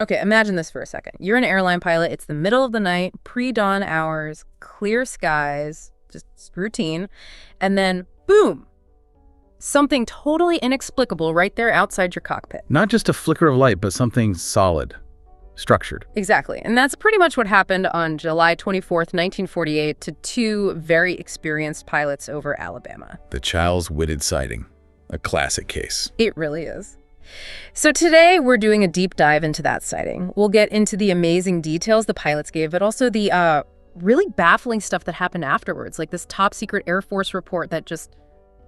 Okay, imagine this for a second. You're an airline pilot. It's the middle of the night, pre-dawn hours, clear skies, just routine. And then, boom, something totally inexplicable right there outside your cockpit. Not just a flicker of light, but something solid, structured. Exactly. And that's pretty much what happened on July 24th, 1948, to two very experienced pilots over Alabama. The Chiles-Whitted sighting, a classic case. It really is. So today we're doing a deep dive into that sighting. We'll get into the amazing details the pilots gave, but also the really baffling stuff that happened afterwards, like this top secret Air Force report that just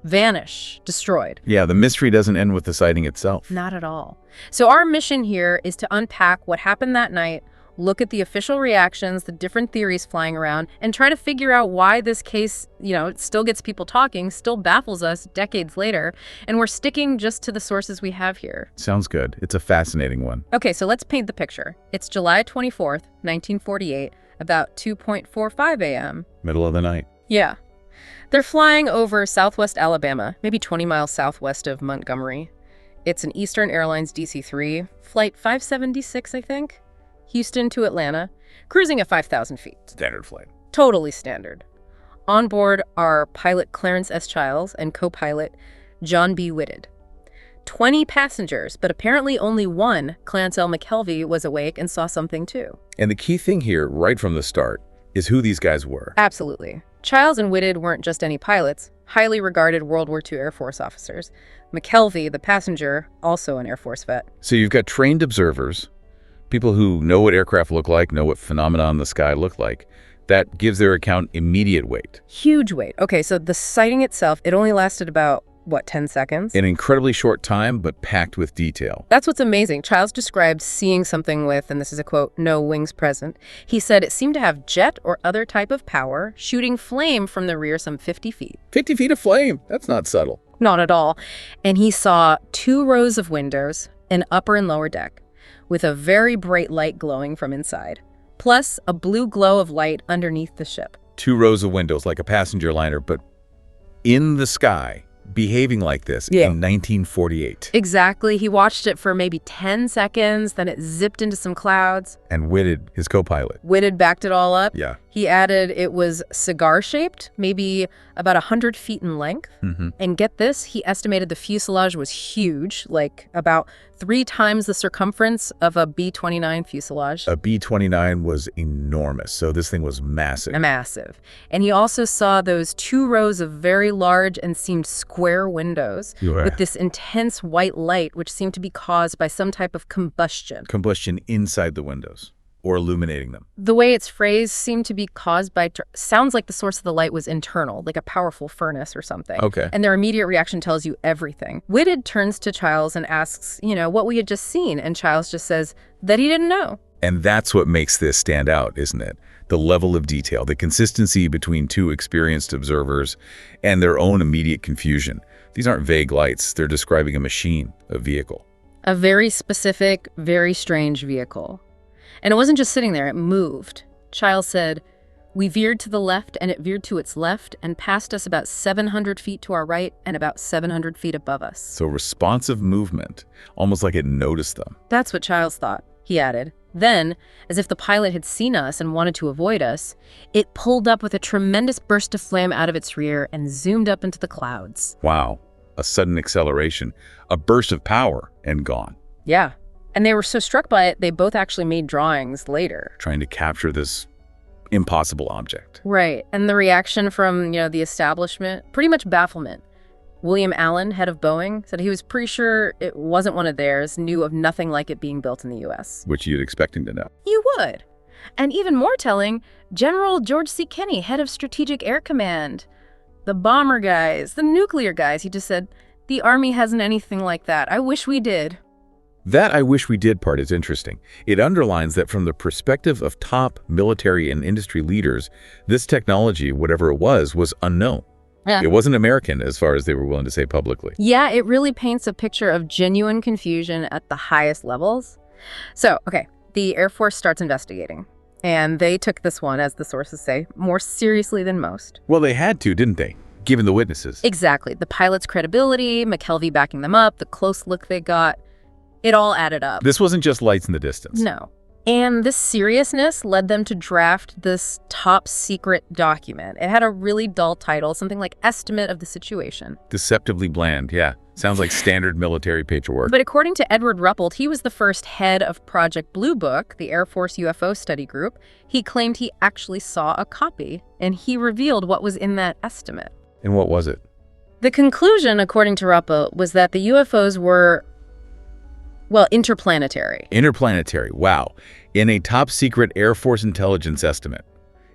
vanished, destroyed. Yeah, the mystery doesn't end with the sighting itself. Not at all. So our mission here is to unpack what happened that night, look at the official reactions, the different theories flying around, and try to figure out why this case, it still gets people talking, still baffles us decades later, and we're sticking just to the sources we have here. Sounds good. It's a fascinating one. Okay, so let's paint the picture. It's July 24th, 1948, about 2:45 a.m. Middle of the night. Yeah. They're flying over southwest Alabama, maybe 20 miles southwest of Montgomery. It's an Eastern Airlines DC-3, flight 576, I think. Houston to Atlanta, cruising at 5,000 feet. Standard flight. Totally standard. On board are pilot Clarence S. Chiles and co-pilot John B. Whitted. 20 passengers, but apparently only one, Clarence L. McKelvey, was awake and saw something too. And the key thing here, right from the start, is who these guys were. Absolutely. Chiles and Whitted weren't just any pilots, highly regarded World War II Air Force officers. McKelvey, the passenger, also an Air Force vet. So you've got trained observers, people who know what aircraft look like, know what phenomena in the sky look like. That gives their account immediate weight. Huge weight. Okay, so the sighting itself, it only lasted about, 10 seconds? An incredibly short time, but packed with detail. That's what's amazing. Chiles described seeing something with, and this is a quote, no wings present. He said it seemed to have jet or other type of power, shooting flame from the rear some 50 feet. 50 feet of flame. That's not subtle. Not at all. And he saw 2 rows of windows, an upper and lower deck, with a very bright light glowing from inside, plus a blue glow of light underneath the ship. 2 rows of windows like a passenger liner, but in the sky, behaving like this in 1948. Exactly. He watched it for maybe 10 seconds, then it zipped into some clouds. And Whitted, his co-pilot. Whitted backed it all up. Yeah. He added it was cigar-shaped, maybe about 100 feet in length. And get this, he estimated the fuselage was huge, like about 3 times the circumference of a B-29 fuselage. A B-29 was enormous, so this thing was massive. Massive. And he also saw those 2 rows of very large and seemed square windows with this intense white light, which seemed to be caused by some type of combustion. Combustion inside the windows, or illuminating them. The way it's phrased seemed to be caused by, sounds like the source of the light was internal, like a powerful furnace or something. Okay. And their immediate reaction tells you everything. Whitted turns to Chiles and asks, what we had just seen, and Chiles just says that he didn't know. And that's what makes this stand out, isn't it? The level of detail, the consistency between 2 experienced observers and their own immediate confusion. These aren't vague lights. They're describing a machine, a vehicle. A very specific, very strange vehicle. And it wasn't just sitting there, it moved. Chiles said, we veered to the left and it veered to its left and passed us about 700 feet to our right and about 700 feet above us. So responsive movement, almost like it noticed them. That's what Chiles thought, he added. Then, as if the pilot had seen us and wanted to avoid us, it pulled up with a tremendous burst of flame out of its rear and zoomed up into the clouds. Wow, a sudden acceleration, a burst of power, and gone. Yeah. And they were so struck by it, they both actually made drawings later. Trying to capture this impossible object. Right. And the reaction from, the establishment, pretty much bafflement. William Allen, head of Boeing, said he was pretty sure it wasn't one of theirs, knew of nothing like it being built in the U.S. Which you'd expect him to know. You would. And even more telling, General George C. Kenney, head of Strategic Air Command, the bomber guys, the nuclear guys, he just said, the Army hasn't anything like that. I wish we did. That "I wish we did" part is interesting. It underlines that from the perspective of top military and industry leaders, this technology, whatever it was unknown. Yeah. It wasn't American as far as they were willing to say publicly. Yeah, it really paints a picture of genuine confusion at the highest levels. So, okay, the Air Force starts investigating. And they took this one, as the sources say, more seriously than most. Well, they had to, didn't they? Given the witnesses. Exactly. The pilot's credibility, McKelvey backing them up, the close look they got. It all added up. This wasn't just lights in the distance. No. And this seriousness led them to draft this top-secret document. It had a really dull title, something like Estimate of the Situation. Deceptively bland, yeah. Sounds like standard military paperwork. But according to Edward Ruppelt, he was the first head of Project Blue Book, the Air Force UFO study group. He claimed he actually saw a copy, and he revealed what was in that estimate. And what was it? The conclusion, according to Ruppelt, was that the UFOs were, well, interplanetary. Interplanetary, wow. In a top-secret Air Force intelligence estimate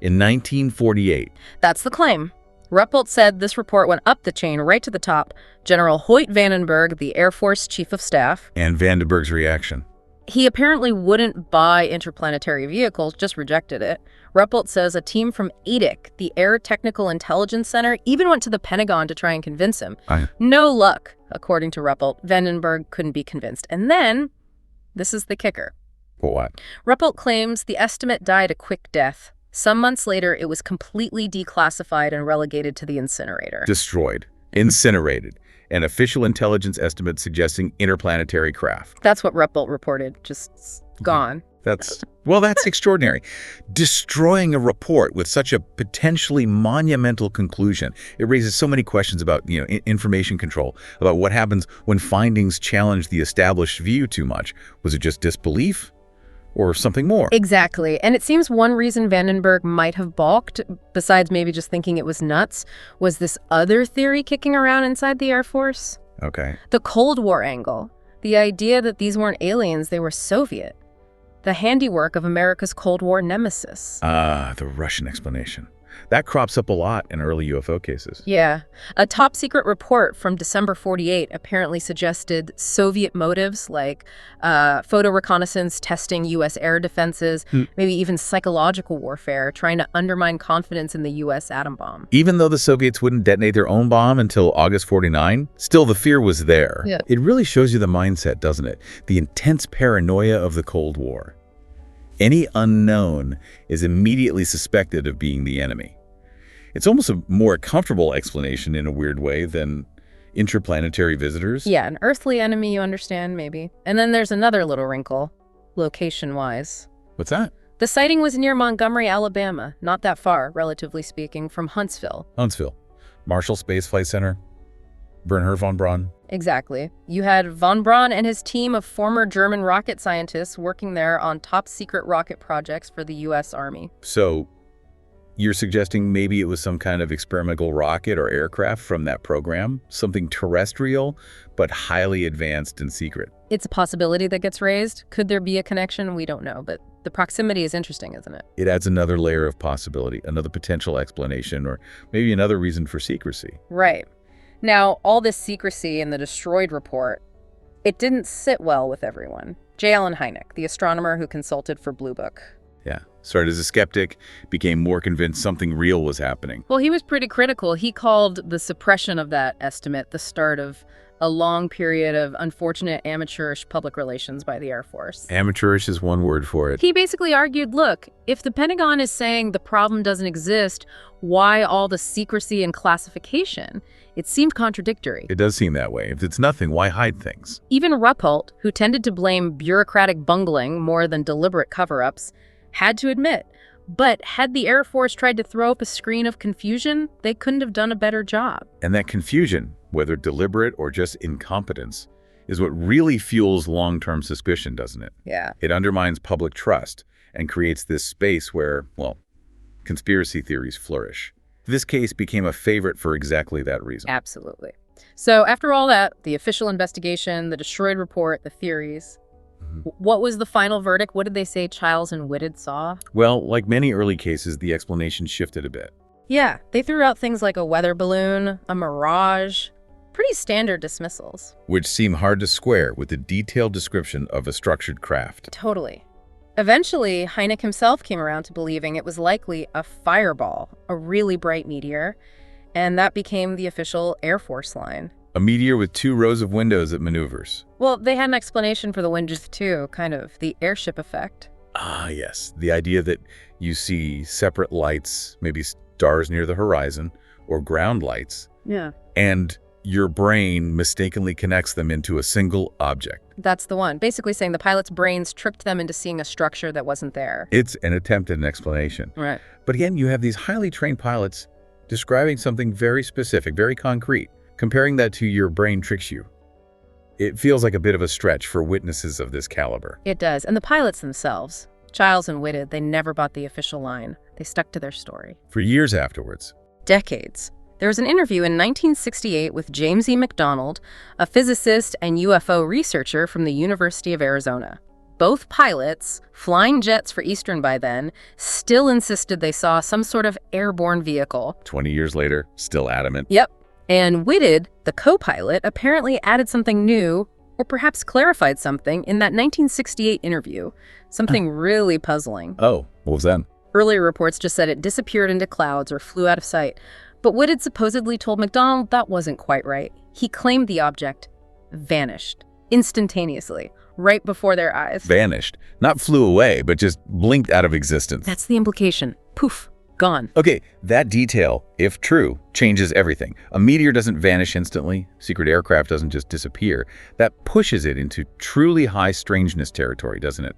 in 1948. That's the claim. Ruppelt said this report went up the chain right to the top. General Hoyt Vandenberg, the Air Force Chief of Staff. And Vandenberg's reaction? He apparently wouldn't buy interplanetary vehicles, just rejected it. Ruppelt says a team from ATIC, the Air Technical Intelligence Center, even went to the Pentagon to try and convince him. No luck, according to Ruppelt. Vandenberg couldn't be convinced. And then, this is the kicker. What? Ruppelt claims the estimate died a quick death. Some months later, it was completely declassified and relegated to the incinerator. Destroyed. Incinerated. An official intelligence estimate suggesting interplanetary craft. That's what Ruppelt reported. Just gone. That's extraordinary. Destroying a report with such a potentially monumental conclusion. It raises so many questions about, information control, about what happens when findings challenge the established view too much. Was it just disbelief? Or something more? Exactly. And it seems one reason Vandenberg might have balked, besides maybe just thinking it was nuts, was this other theory kicking around inside the Air Force. Okay. The Cold War angle. The idea that these weren't aliens, they were Soviet. The handiwork of America's Cold War nemesis. The Russian explanation. That crops up a lot in early UFO cases. Yeah. A top-secret report from December 48 apparently suggested Soviet motives like photo reconnaissance, testing U.S. air defenses, maybe even psychological warfare, trying to undermine confidence in the U.S. atom bomb. Even though the Soviets wouldn't detonate their own bomb until August 49, still the fear was there. Yeah. It really shows you the mindset, doesn't it? The intense paranoia of the Cold War. Any unknown is immediately suspected of being the enemy. It's almost a more comfortable explanation in a weird way than interplanetary visitors. Yeah, an earthly enemy, you understand, maybe. And then there's another little wrinkle, location-wise. What's that? The sighting was near Montgomery, Alabama, not that far, relatively speaking, from Huntsville. Huntsville. Marshall Space Flight Center. Wernher von Braun. Exactly. You had von Braun and his team of former German rocket scientists working there on top-secret rocket projects for the U.S. Army. So, you're suggesting maybe it was some kind of experimental rocket or aircraft from that program? Something terrestrial, but highly advanced and secret? It's a possibility that gets raised. Could there be a connection? We don't know, but the proximity is interesting, isn't it? It adds another layer of possibility, another potential explanation, or maybe another reason for secrecy. Right. Now, all this secrecy in the destroyed report, it didn't sit well with everyone. J. Allen Hynek, the astronomer who consulted for Blue Book. Yeah. Started as a skeptic, became more convinced something real was happening. Well, he was pretty critical. He called the suppression of that estimate the start of a long period of unfortunate amateurish public relations by the Air Force. Amateurish is one word for it. He basically argued, look, if the Pentagon is saying the problem doesn't exist, why all the secrecy and classification? It seemed contradictory. It does seem that way. If it's nothing, why hide things? Even Ruppelt, who tended to blame bureaucratic bungling more than deliberate cover-ups, had to admit, but had the Air Force tried to throw up a screen of confusion, they couldn't have done a better job. And that confusion, whether deliberate or just incompetence, is what really fuels long-term suspicion, doesn't it? Yeah. It undermines public trust and creates this space where, well, conspiracy theories flourish. This case became a favorite for exactly that reason. Absolutely. So after all that, the official investigation, the destroyed report, the theories, what was the final verdict? What did they say Chiles and Whitted saw? Well, like many early cases, the explanation shifted a bit. Yeah, they threw out things like a weather balloon, a mirage, pretty standard dismissals. Which seem hard to square with the detailed description of a structured craft. Totally. Eventually, Hynek himself came around to believing it was likely a fireball, a really bright meteor, and that became the official Air Force line. A meteor with 2 rows of windows that maneuvers. Well, they had an explanation for the windows too, kind of the airship effect. Ah, yes. The idea that you see separate lights, maybe stars near the horizon, or ground lights. Yeah. And your brain mistakenly connects them into a single object. That's the one. Basically saying the pilot's brains tricked them into seeing a structure that wasn't there. It's an attempt at an explanation. Right. But again, you have these highly trained pilots describing something very specific, very concrete. Comparing that to your brain tricks you. It feels like a bit of a stretch for witnesses of this caliber. It does. And the pilots themselves, Chiles and Whitted, they never bought the official line. They stuck to their story. For years afterwards. Decades. There was an interview in 1968 with James E. McDonald, a physicist and UFO researcher from the University of Arizona. Both pilots, flying jets for Eastern by then, still insisted they saw some sort of airborne vehicle. 20 years later, still adamant. Yep. And Whitted, the co-pilot, apparently added something new, or perhaps clarified something, in that 1968 interview. Something really puzzling. Oh, what was that? Earlier reports just said it disappeared into clouds or flew out of sight. But Whitted supposedly told McDonald that wasn't quite right. He claimed the object vanished instantaneously, right before their eyes. Vanished. Not flew away, but just blinked out of existence. That's the implication. Poof. Gone. Okay, that detail, if true, changes everything. A meteor doesn't vanish instantly. Secret aircraft doesn't just disappear. That pushes it into truly high strangeness territory, doesn't it?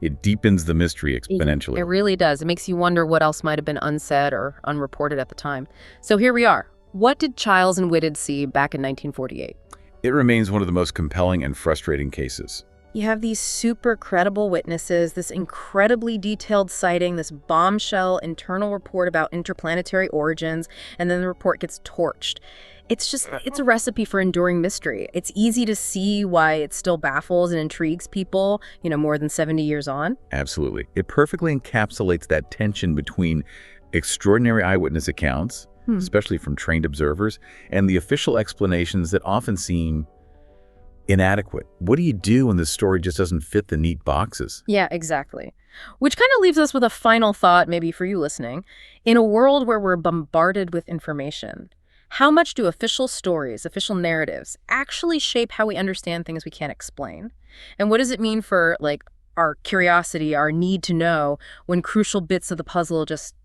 It deepens the mystery exponentially. It really does. It makes you wonder what else might have been unsaid or unreported at the time. So here we are. What did Chiles and Whitted see back in 1948? It remains one of the most compelling and frustrating cases. You have these super credible witnesses, this incredibly detailed sighting, this bombshell internal report about interplanetary origins, and then the report gets torched. It's a recipe for enduring mystery. It's easy to see why it still baffles and intrigues people, more than 70 years on. Absolutely. It perfectly encapsulates that tension between extraordinary eyewitness accounts, especially from trained observers, and the official explanations that often seem inadequate. What do you do when the story just doesn't fit the neat boxes? Yeah, exactly. Which kind of leaves us with a final thought, maybe for you listening. In a world where we're bombarded with information, how much do official stories, official narratives, actually shape how we understand things we can't explain? And what does it mean for, our curiosity, our need to know, when crucial bits of the puzzle just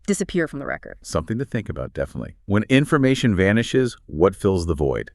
disappear from the record? Something to think about, definitely. When information vanishes, what fills the void?